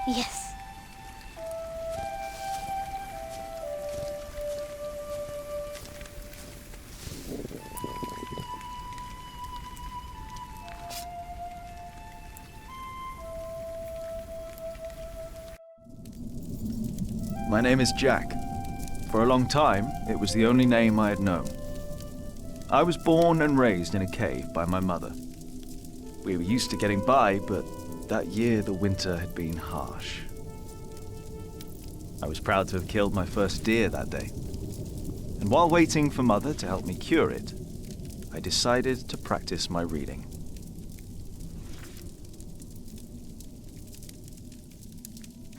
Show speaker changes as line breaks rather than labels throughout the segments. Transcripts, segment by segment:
Yes.
My name is Jack. For a long time, it was the only name I had known. I was born and raised in a cave by my mother. We were used to getting by, but that year the winter had been harsh. I was proud to have killed my first deer that day. And while waiting for Mother to help me cure it, I decided to practice my reading.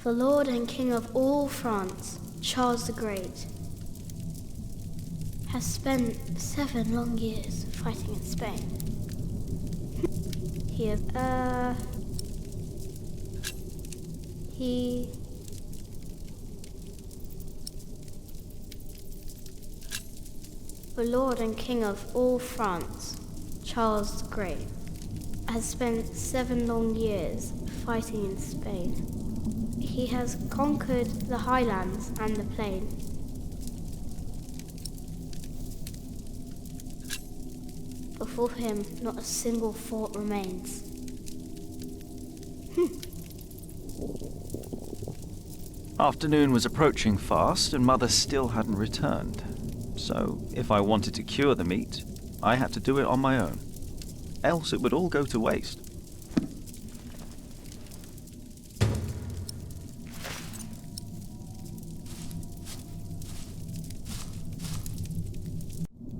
The Lord and King of all France, Charles the Great, has spent 7 long years fighting in Spain. The Lord and King of all France, Charles the Great, has spent 7 long years fighting in Spain. He has conquered the highlands and the plain. Before him, not a single fort remains.
Afternoon was approaching fast, and Mother still hadn't returned. So, if I wanted to cure the meat, I had to do it on my own. Else it would all go to waste.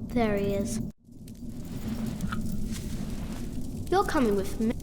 There he is. You're coming with me.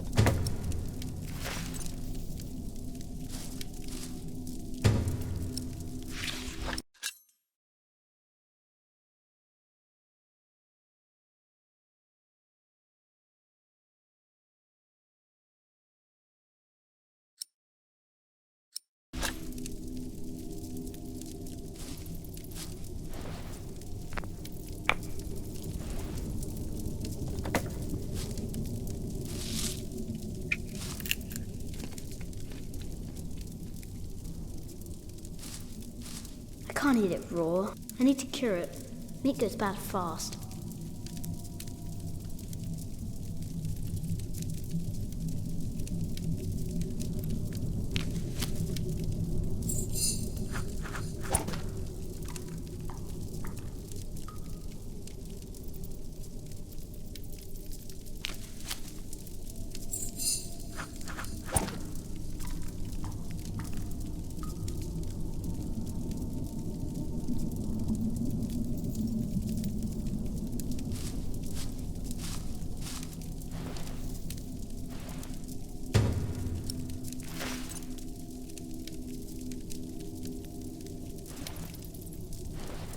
I can't eat it raw. I need to cure it. Meat goes bad fast.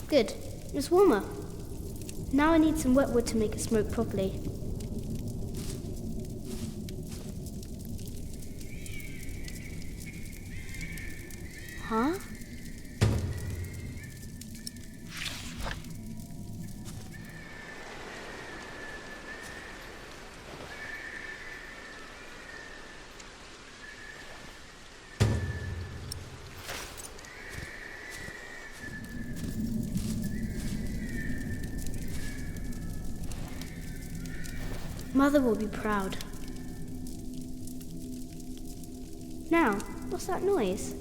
Good. It's warmer. Now I need some wet wood to make it smoke properly. Huh? Mother will be proud. Now, what's that noise?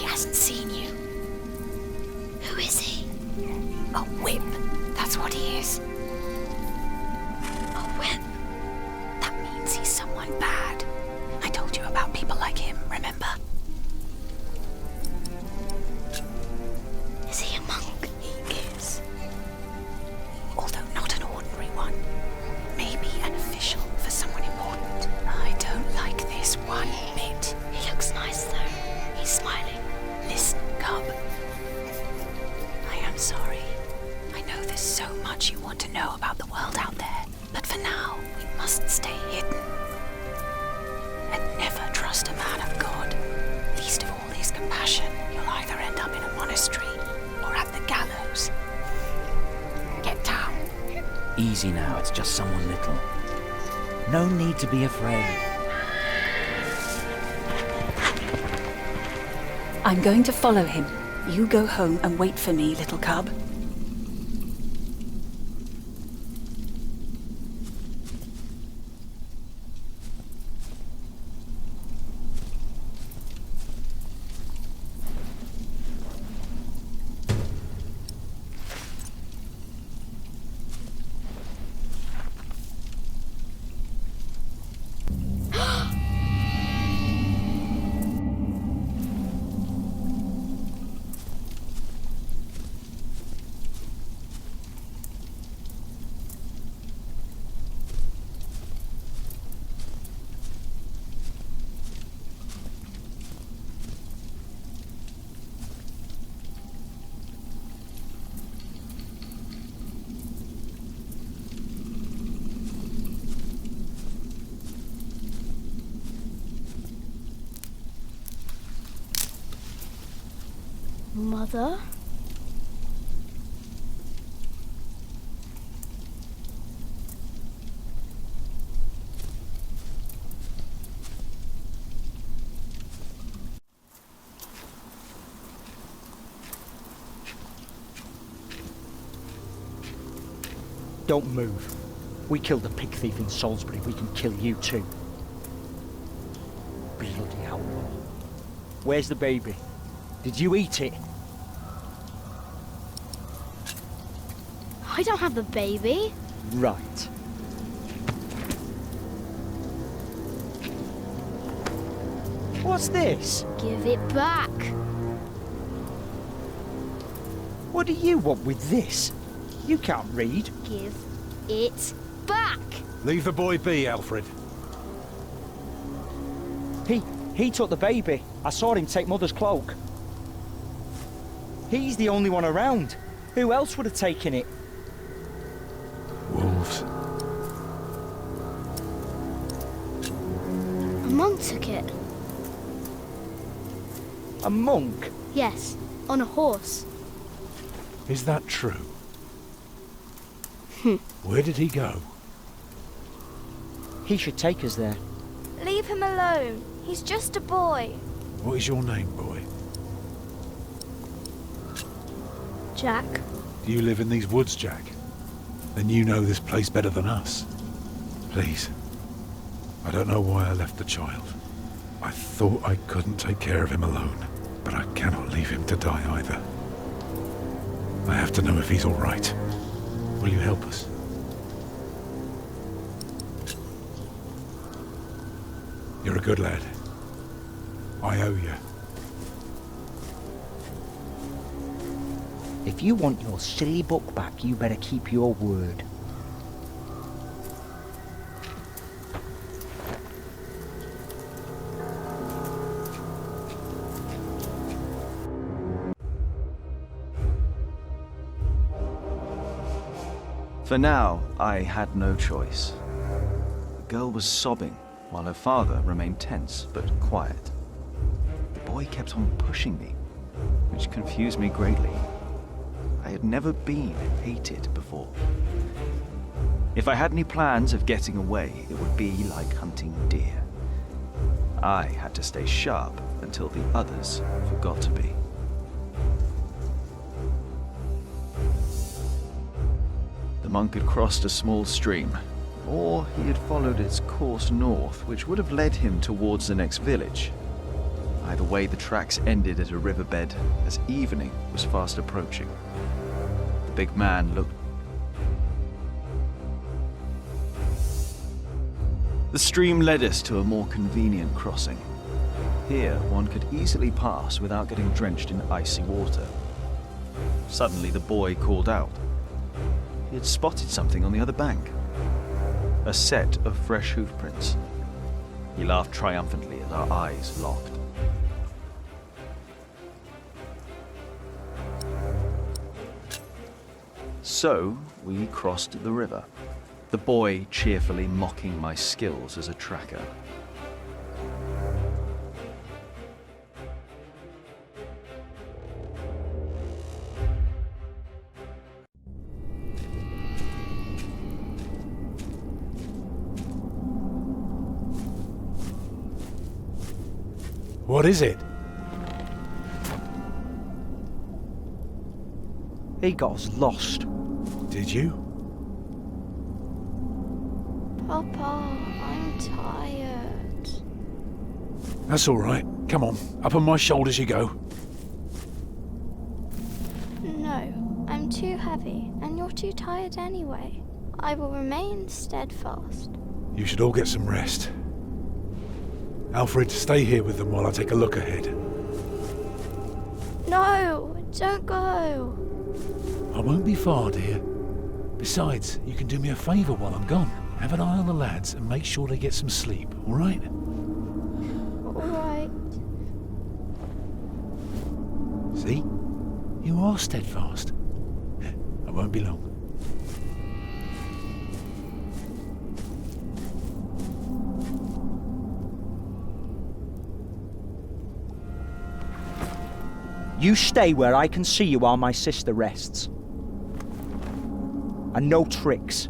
Hasn't seen you. Who is he? A whip. That's what he is. Oh, well, that means he's someone bad. I told you about people like him, remember?
Is he a monk?
He is. Although not an ordinary one. Maybe an official for someone important. I don't like this one bit.
He looks nice though. He's smiling.
Listen, Cub. I am sorry. I know there's so much you want to know about the world out there, but for now, we must stay hidden. And never trust a man of God. Least of all his compassion. You'll either end up in a monastery or at the gallows. Get down.
Easy now, it's just someone little. No need to be afraid.
I'm going to follow him. You go home and wait for me, little cub.
Mother?
Don't move. We killed a pig thief in Salisbury, we can kill you too. Bloody outlaw. Where's the baby? Did you eat it?
I don't have the baby.
Right. What's this?
Give it back.
What do you want with this? You can't read.
Give it back.
Leave the boy be, Alfred.
He took the baby. I saw him take Mother's cloak. He's the only one around. Who else would have taken it?
Wolves.
A monk took it.
A monk?
Yes, on a horse.
Is that true? Where did he go?
He should take us there.
Leave him alone. He's just a boy.
What is your name, boy?
Jack.
Do you live in these woods, Jack? Then you know this place better than us. Please. I don't know why I left the child. I thought I couldn't take care of him alone, but I cannot leave him to die either. I have to know if he's all right. Will you help us? You're a good lad. I owe you.
If you want your silly book back, you better keep your word.
For now, I had no choice. The girl was sobbing, while her father remained tense but quiet. The boy kept on pushing me, which confused me greatly. I had never been hated before. If I had any plans of getting away, it would be like hunting deer. I had to stay sharp until the others forgot to be. The monk had crossed a small stream, or he had followed its course north, which would have led him towards the next village. Either way, the tracks ended at a riverbed as evening was fast approaching. The big man looked The stream led us to a more convenient crossing. Here, one could easily pass without getting drenched in icy water. Suddenly, the boy called out. He had spotted something on the other bank. A set of fresh hoof prints. He laughed triumphantly as our eyes locked. So, we crossed the river, the boy cheerfully mocking my skills as a tracker.
What is it?
He got us lost.
Did you?
Papa, I'm tired.
That's all right. Come on, up on my shoulders you go.
No, I'm too heavy, and you're too tired anyway. I will remain steadfast.
You should all get some rest. Alfred, stay here with them while I take a look ahead.
No, don't go.
I won't be far, dear. Besides, you can do me a favour while I'm gone. Have an eye on the lads and make sure they get some sleep, all right?
All right.
See? You are steadfast. I won't be long.
You stay where I can see you while my sister rests. And no tricks.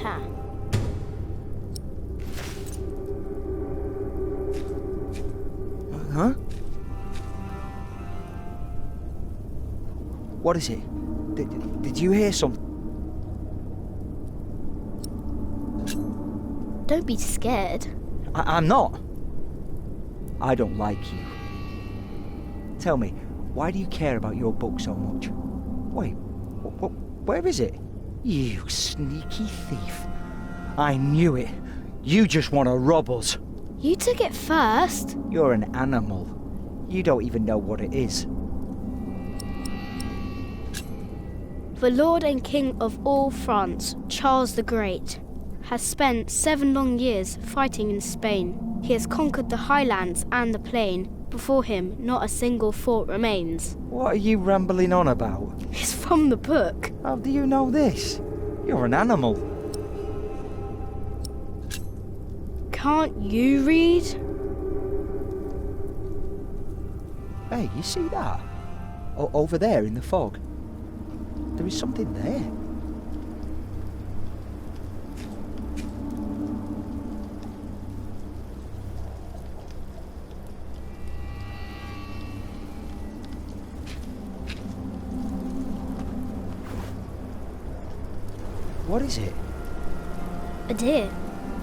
Ha.
Huh? What is it? Did you hear something?
Don't be scared.
I'm not. I don't like you. Tell me, why do you care about your book so much? Wait, where is it? You sneaky thief. I knew it. You just want to rob us.
You took it first.
You're an animal. You don't even know what it is.
The Lord and King of all France, Charles the Great, has spent 7 long years fighting in Spain. He has conquered the highlands and the plain. Before him, not a single fort remains.
What are you rambling on about?
It's from the book.
How do you know this? You're an animal.
Can't you read?
Hey, you see that? Over there in the fog. There is something there. What is it?
A deer.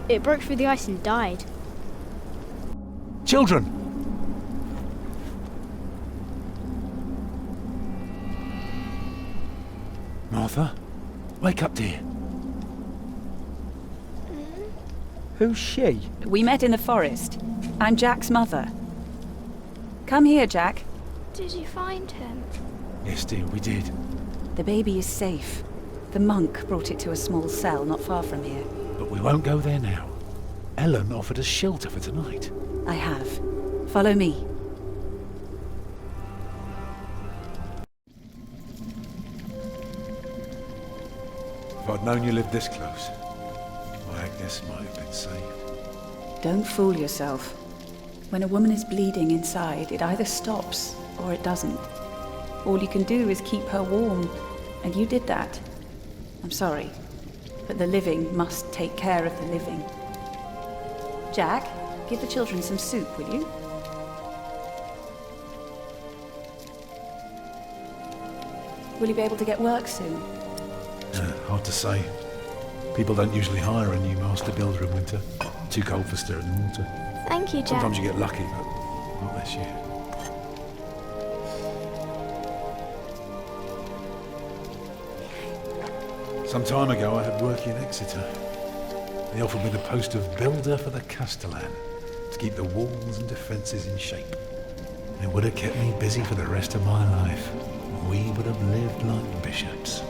It broke through the ice and died.
Children! Martha, wake up, dear.
Who's she?
We met in the forest. I'm Jack's mother. Come here, Jack.
Did you find him?
Yes, dear, we did.
The baby is safe. The monk brought it to a small cell not far from here.
But we won't go there now. Ellen offered us shelter for tonight.
I have. Follow me.
If I'd known you lived this close, my Agnes might have been safe.
Don't fool yourself. When a woman is bleeding inside, it either stops or it doesn't. All you can do is keep her warm, and you did that. I'm sorry, but the living must take care of the living. Jack, give the children some soup, will you? Will you be able to get work soon?
Hard to say. People don't usually hire a new master builder in winter. Too cold for stirring the water.
Thank you, Jack.
Sometimes you get lucky, but not this year. Some time ago, I had work in Exeter. They offered me the post of builder for the Castellan, to keep the walls and defences in shape. It would have kept me busy for the rest of my life. We would have lived like bishops.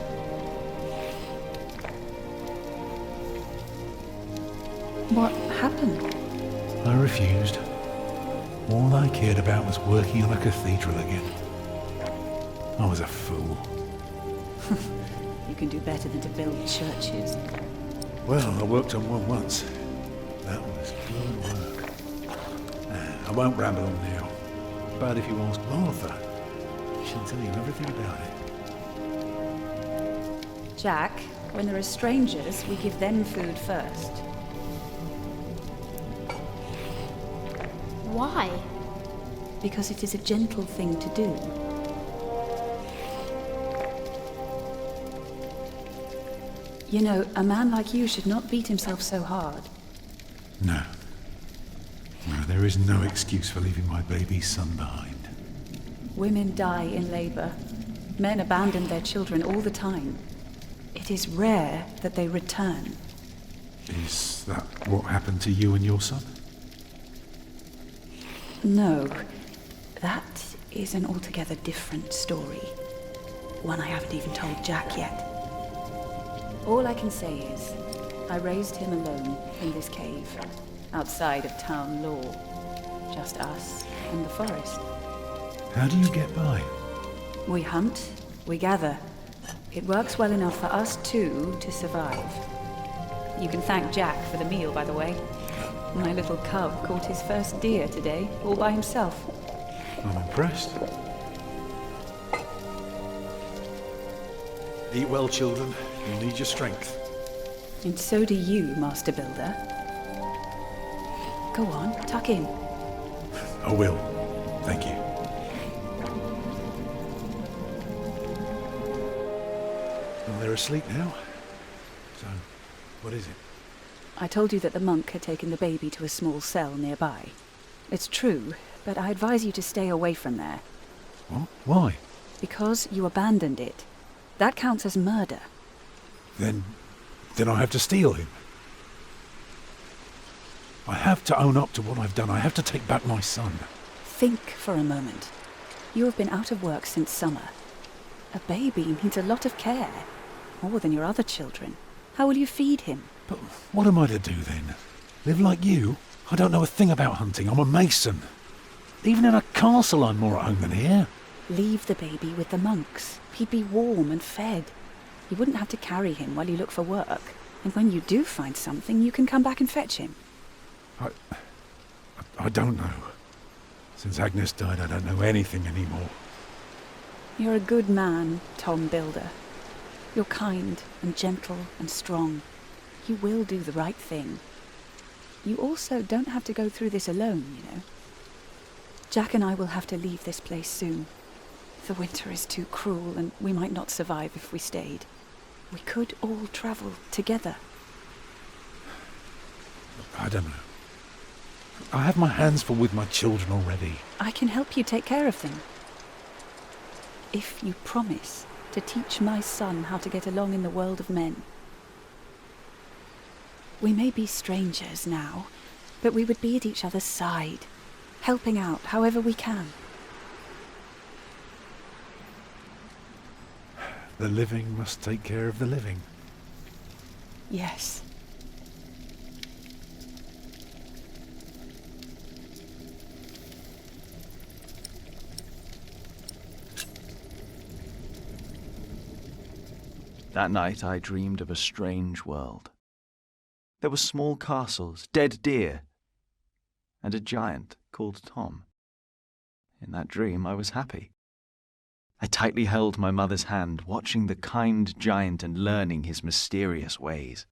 What happened?
I refused. All I cared about was working on a cathedral again. I was a fool.
You can do better than to build churches.
Well, I worked on one once. That was good work. I won't ramble on now. But if you ask Martha, she'll tell you everything about it.
Jack, when there are strangers, we give them food first.
Why?
Because it is a gentle thing to do. You know, a man like you should not beat himself so hard.
No. No, there is no excuse for leaving my baby son behind.
Women die in labor. Men abandon their children all the time. It is rare that they return.
Is that what happened to you and your son?
No, that is an altogether different story. One I haven't even told Jack yet. All I can say is, I raised him alone in this cave, outside of town law. Just us and the forest.
How do you get by?
We hunt, we gather. It works well enough for us two to survive. You can thank Jack for the meal, by the way. My little cub caught his first deer today, all by himself.
I'm impressed. Eat well, children. You'll need your strength.
And so do you, Master Builder. Go on, tuck in.
I will. Thank you. Well, they're asleep now. So, what is it?
I told you that the monk had taken the baby to a small cell nearby. It's true, but I advise you to stay away from there.
What? Why?
Because you abandoned it. That counts as murder.
Then I have to steal him. I have to own up to what I've done. I have to take back my son.
Think for a moment. You have been out of work since summer. A baby needs a lot of care, more than your other children. How will you feed him?
But what am I to do then? Live like you? I don't know a thing about hunting. I'm a mason. Even in a castle I'm more at home than here.
Leave the baby with the monks. He'd be warm and fed. You wouldn't have to carry him while you look for work. And when you do find something, you can come back and fetch him.
I don't know. Since Agnes died, I don't know anything anymore.
You're a good man, Tom Builder. You're kind and gentle and strong. You will do the right thing. You also don't have to go through this alone, you know. Jack and I will have to leave this place soon. The winter is too cruel, and we might not survive if we stayed. We could all travel together.
I don't know. I have my hands full with my children already.
I can help you take care of them. If you promise to teach my son how to get along in the world of men. We may be strangers now, but we would be at each other's side, helping out however we can.
The living must take care of the living.
Yes.
That night I dreamed of a strange world. There were small castles, dead deer, and a giant called Tom. In that dream I was happy. I tightly held my mother's hand, watching the kind giant and learning his mysterious ways.